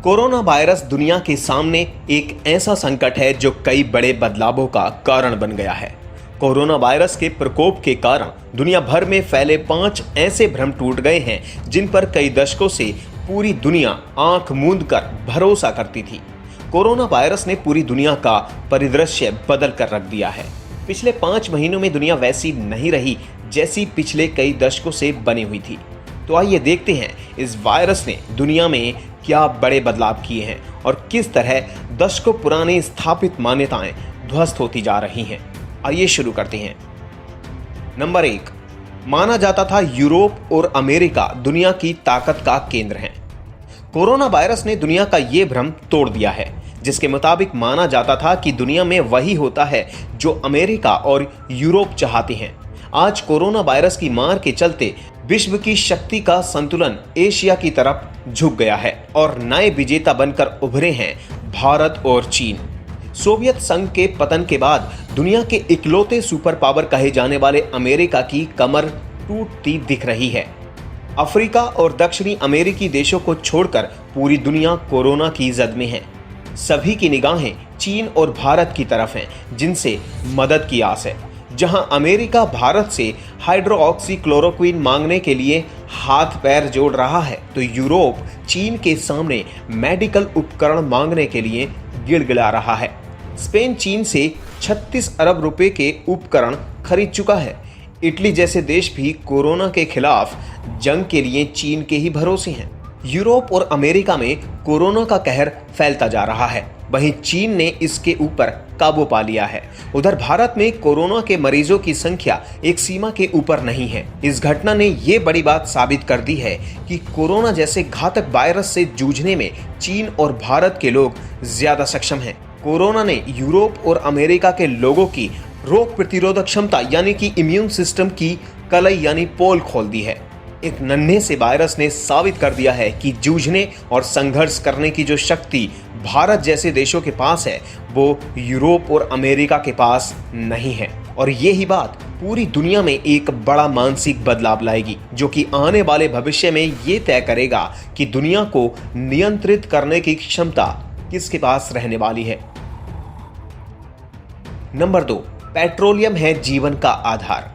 Corona virus दुनिया के सामने एक ऐसा संकट है जो कई बड़े बदलावों का कारण बन गया है। कोरोना वायरस के प्रकोप के कारण दुनिया भर में फैले 5 ऐसे भ्रम टूट गए हैं जिन पर कई दशकों से पूरी दुनिया आंख मूंद कर भरोसा करती थी। कोरोना वायरस ने पूरी दुनिया का परिदृश्य बदल कर रख दिया है। पिछले 5 महीनों में दुनिया वैसी नहीं रही जैसी पिछले कई दशकों से बनी हुई थी। तो आइए देखते हैं इस वायरस ने दुनिया में क्या बड़े बदलाव किए हैं और किस तरह दशकों पुरानी स्थापित मान्यताएं ध्वस्त होती जा रही हैं। आइए शुरू करते हैं। नंबर 1, माना जाता था यूरोप और अमेरिका दुनिया की ताकत का केंद्र हैं। कोरोना वायरस ने दुनिया का ये भ्रम तोड़ दिया है, जिसके मुताबिक माना जाता था कि दुनिया में वही होता है जो अमेरिका और यूरोप चाहते हैं। आज कोरोना वायरस की मार के चलते विश्व की शक्ति का संतुलन एशिया की तरफ झुक गया है और नए विजेता बनकर उभरे हैं भारत और चीन। सोवियत संघ के पतन के बाद दुनिया के इकलौते सुपर पावर कहे जाने वाले अमेरिका की कमर टूटती दिख रही है। अफ्रीका और दक्षिणी अमेरिकी देशों को छोड़कर पूरी दुनिया कोरोना की जद में है। सभी की निगाहें चीन और भारत की तरफ हैं, जिनसे मदद की आस है। जहां अमेरिका भारत से हाइड्रोक्सीक्लोरोक्विन मांगने के लिए हाथ पैर जोड़ रहा है, तो यूरोप चीन के सामने मेडिकल उपकरण मांगने के लिए गिड़गिड़ा रहा है। स्पेन चीन से 36 अरब रुपए के उपकरण खरीद चुका है। इटली जैसे देश भी कोरोना के खिलाफ जंग के लिए चीन के ही भरोसे हैं। यूरोप और अमेरिका में कोरोना का कहर फैलता जा रहा है, वहीं चीन ने इसके ऊपर काबू पा लिया है। उधर भारत में कोरोना के मरीजों की संख्या एक सीमा के ऊपर नहीं है। इस घटना ने ये बड़ी बात साबित कर दी है कि कोरोना जैसे घातक वायरस से जूझने में चीन और भारत के लोग ज्यादा सक्षम हैं। कोरोना ने यूरोप और अमेरिका के लोगों की रोग प्रतिरोधक क्षमता यानी कि इम्यून सिस्टम की कलई यानी पोल खोल दी है। एक नन्हे से वायरस ने साबित कर दिया है कि जूझने और संघर्ष करने की जो शक्ति भारत जैसे देशों के पास है, वो यूरोप और अमेरिका के पास नहीं है। और ये ही बात पूरी दुनिया में एक बड़ा मानसिक बदलाव लाएगी, जो कि आने वाले भविष्य में ये तय करेगा कि दुनिया को नियंत्रित करने की क्षमता किसके पास रहने वाली है। नंबर 2, पेट्रोलियम है जीवन का आधार।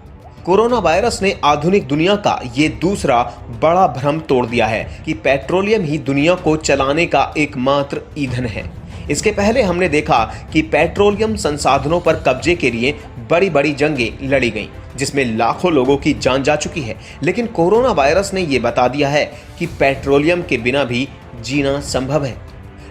कोरोना वायरस ने आधुनिक दुनिया का ये दूसरा बड़ा भ्रम तोड़ दिया है कि पेट्रोलियम ही दुनिया को चलाने का एकमात्र ईंधन है। इसके पहले हमने देखा कि पेट्रोलियम संसाधनों पर कब्जे के लिए बड़ी बड़ी जंगें लड़ी गईं, जिसमें लाखों लोगों की जान जा चुकी है। लेकिन कोरोना वायरस ने ये बता दिया है कि पेट्रोलियम के बिना भी जीना संभव है।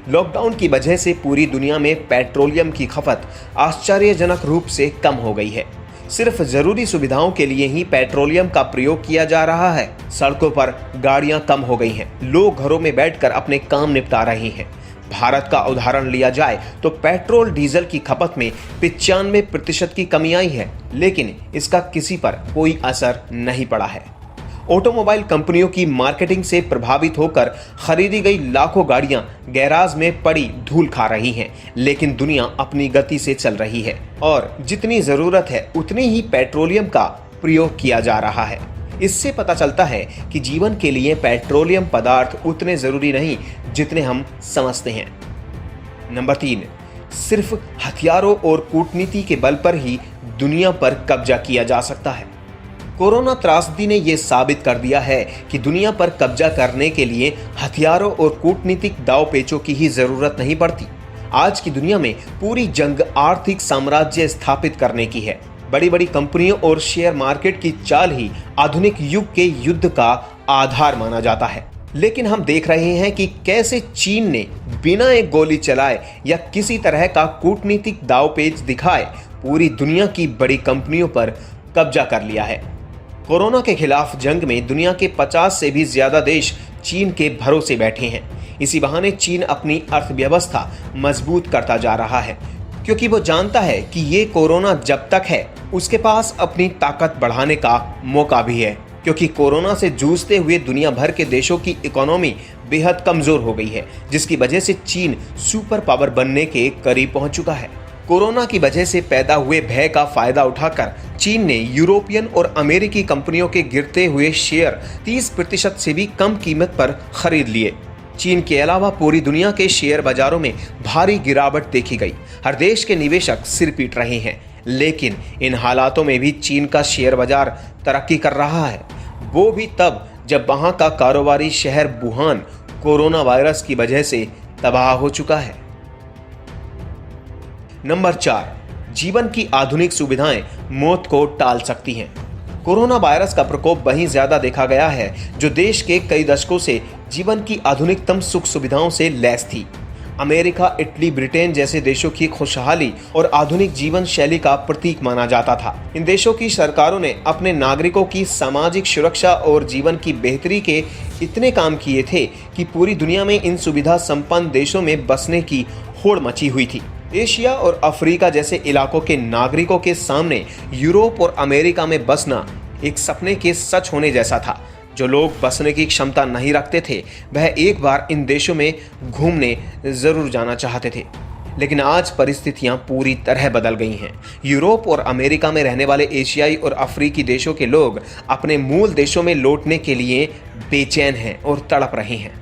लॉकडाउन की वजह से पूरी दुनिया में पेट्रोलियम की खपत आश्चर्यजनक रूप से कम हो गई है। सिर्फ जरूरी सुविधाओं के लिए ही पेट्रोलियम का प्रयोग किया जा रहा है। सड़कों पर गाड़ियां कम हो गई हैं, लोग घरों में बैठकर अपने काम निपटा रहे हैं। भारत का उदाहरण लिया जाए तो पेट्रोल डीजल की खपत में 95% की कमी आई है, लेकिन इसका किसी पर कोई असर नहीं पड़ा है। ऑटोमोबाइल कंपनियों की मार्केटिंग से प्रभावित होकर खरीदी गई लाखों गाड़ियां गैराज में पड़ी धूल खा रही हैं, लेकिन दुनिया अपनी गति से चल रही है और जितनी जरूरत है उतनी ही पेट्रोलियम का प्रयोग किया जा रहा है। इससे पता चलता है कि जीवन के लिए पेट्रोलियम पदार्थ उतने जरूरी नहीं जितने हम समझते हैं। नंबर 3, सिर्फ हथियारों और कूटनीति के बल पर ही दुनिया पर कब्जा किया जा सकता है। कोरोना त्रासदी ने यह साबित कर दिया है कि दुनिया पर कब्जा करने के लिए हथियारों और कूटनीतिक दांवपेचों की ही जरूरत नहीं पड़ती। आज की दुनिया में पूरी जंग आर्थिक साम्राज्य स्थापित करने की है। बड़ी बड़ी कंपनियों और शेयर मार्केट की चाल ही आधुनिक युग के युद्ध का आधार माना जाता है। लेकिन हम देख रहे हैं कि कैसे चीन ने बिना एक गोली चलाए या किसी तरह का कूटनीतिक दांवपेच दिखाए पूरी दुनिया की बड़ी कंपनियों पर कब्जा कर लिया है। कोरोना के खिलाफ जंग में दुनिया के 50 से भी ज्यादा देश चीन के भरोसे बैठे हैं। इसी बहाने चीन अपनी अर्थव्यवस्था मजबूत करता जा रहा है, क्योंकि वो जानता है कि ये कोरोना जब तक है उसके पास अपनी ताकत बढ़ाने का मौका भी है, क्योंकि कोरोना से जूझते हुए दुनिया भर के देशों की इकोनॉमी बेहद कमजोर हो गई है, जिसकी वजह से चीन सुपर पावर बनने के करीब पहुंच चुका है। कोरोना की वजह से पैदा हुए भय का फायदा उठाकर चीन ने यूरोपियन और अमेरिकी कंपनियों के गिरते हुए शेयर 30% से भी कम कीमत पर खरीद लिए। चीन के अलावा पूरी दुनिया के शेयर बाजारों में भारी गिरावट देखी गई। हर देश के निवेशक सिर पीट रहे हैं, लेकिन इन हालातों में भी चीन का शेयर बाजार तरक्की कर रहा है, वो भी तब जब वहां का कारोबारी शहर वुहान कोरोना वायरस की वजह से तबाह हो चुका है। नंबर 4, जीवन की आधुनिक सुविधाएं मौत को टाल सकती हैं। कोरोना वायरस का प्रकोप वहीं ज्यादा देखा गया है जो देश के कई दशकों से जीवन की आधुनिकतम सुख सुविधाओं से लैस थी। अमेरिका, इटली, ब्रिटेन जैसे देशों की खुशहाली और आधुनिक जीवन शैली का प्रतीक माना जाता था। इन देशों की सरकारों ने अपने नागरिकों की सामाजिक सुरक्षा और जीवन की बेहतरी के इतने काम किए थे कि पूरी दुनिया में इन सुविधा संपन्न देशों में बसने की होड़ मची हुई थी। एशिया और अफ्रीका जैसे इलाकों के नागरिकों के सामने यूरोप और अमेरिका में बसना एक सपने के सच होने जैसा था। जो लोग बसने की क्षमता नहीं रखते थे वह एक बार इन देशों में घूमने जरूर जाना चाहते थे, लेकिन आज परिस्थितियां पूरी तरह बदल गई हैं। यूरोप और अमेरिका में रहने वाले एशियाई और अफ्रीकी देशों के लोग अपने मूल देशों में लौटने के लिए बेचैन हैं और तड़प रहे हैं।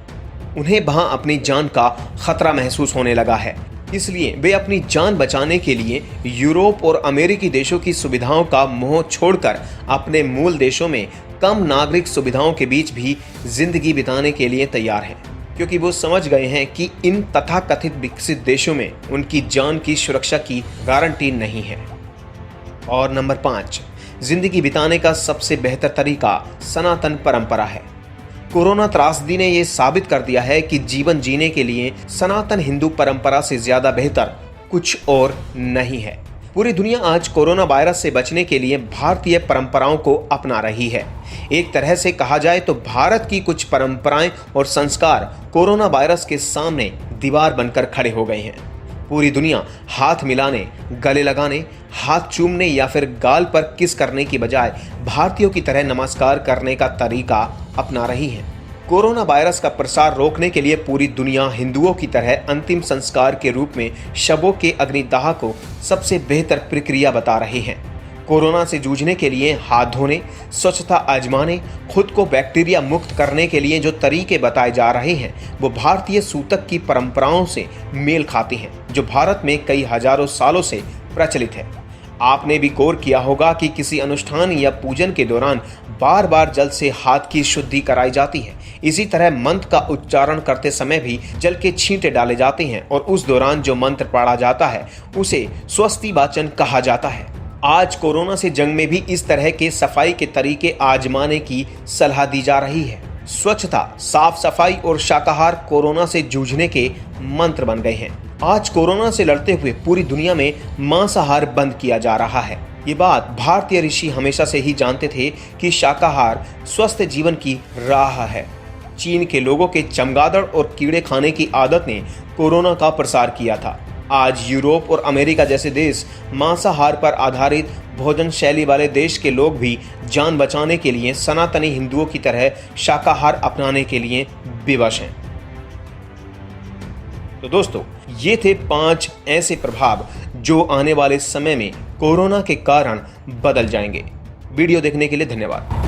उन्हें वहां अपनी जान का खतरा महसूस होने लगा है, इसलिए वे अपनी जान बचाने के लिए यूरोप और अमेरिकी देशों की सुविधाओं का मोह छोड़कर अपने मूल देशों में कम नागरिक सुविधाओं के बीच भी जिंदगी बिताने के लिए तैयार हैं, क्योंकि वो समझ गए हैं कि इन तथाकथित विकसित देशों में उनकी जान की सुरक्षा की गारंटी नहीं है। और नंबर 5, जिंदगी बिताने का सबसे बेहतर तरीका सनातन परंपरा है। कोरोना त्रासदी ने यह साबित कर दिया है कि जीवन जीने के लिए सनातन हिंदू परंपरा से ज्यादा बेहतर कुछ और नहीं है। पूरी दुनिया आज कोरोना वायरस से बचने के लिए भारतीय परंपराओं को अपना रही है। एक तरह से कहा जाए तो भारत की कुछ परंपराएं और संस्कार कोरोना वायरस के सामने दीवार बनकर खड़े हो गए हैं। पूरी दुनिया हाथ मिलाने, गले लगाने, हाथ चूमने या फिर गाल पर किस करने की बजाय भारतीयों की तरह नमस्कार करने का तरीका अपना रही है। कोरोना वायरस का प्रसार रोकने के लिए पूरी दुनिया हिंदुओं की तरह अंतिम संस्कार के रूप में शवों के अग्निदाह को सबसे बेहतर प्रक्रिया बता रहे हैं। कोरोना से जूझने के लिए हाथ धोने, स्वच्छता आजमाने, खुद को बैक्टीरिया मुक्त करने के लिए जो तरीके बताए जा रहे हैं वो भारतीय सूतक की परंपराओं से मेल खाते हैं, जो भारत में कई हजारों सालों से प्रचलित है। आपने भी गौर किया होगा कि किसी अनुष्ठान या पूजन के दौरान बार बार जल से हाथ की शुद्धि कराई जाती है। इसी तरह मंत्र का उच्चारण करते समय भी जल के छींटे डाले जाते हैं और उस दौरान जो मंत्र पढ़ा जाता है उसे स्वस्ति वाचन कहा जाता है। आज कोरोना से जंग में भी इस तरह के सफाई के तरीके आजमाने की सलाह दी जा रही है। स्वच्छता, साफ सफाई और शाकाहार कोरोना से जूझने के मंत्र बन गए हैं। आज कोरोना से लड़ते हुए पूरी दुनिया में मांसाहार बंद किया जा रहा है। ये बात भारतीय ऋषि हमेशा से ही जानते थे कि शाकाहार स्वस्थ जीवन की राह है। चीन के लोगों के चमगादड़ और कीड़े खाने की आदत ने कोरोना का प्रसार किया था। आज यूरोप और अमेरिका जैसे देश मांसाहार पर आधारित भोजन शैली वाले देश के लोग भी जान बचाने के लिए सनातनी हिंदुओं की तरह शाकाहार अपनाने के लिए विवश हैं। तो दोस्तों, ये थे 5 ऐसे प्रभाव जो आने वाले समय में कोरोना के कारण बदल जाएंगे। वीडियो देखने के लिए धन्यवाद।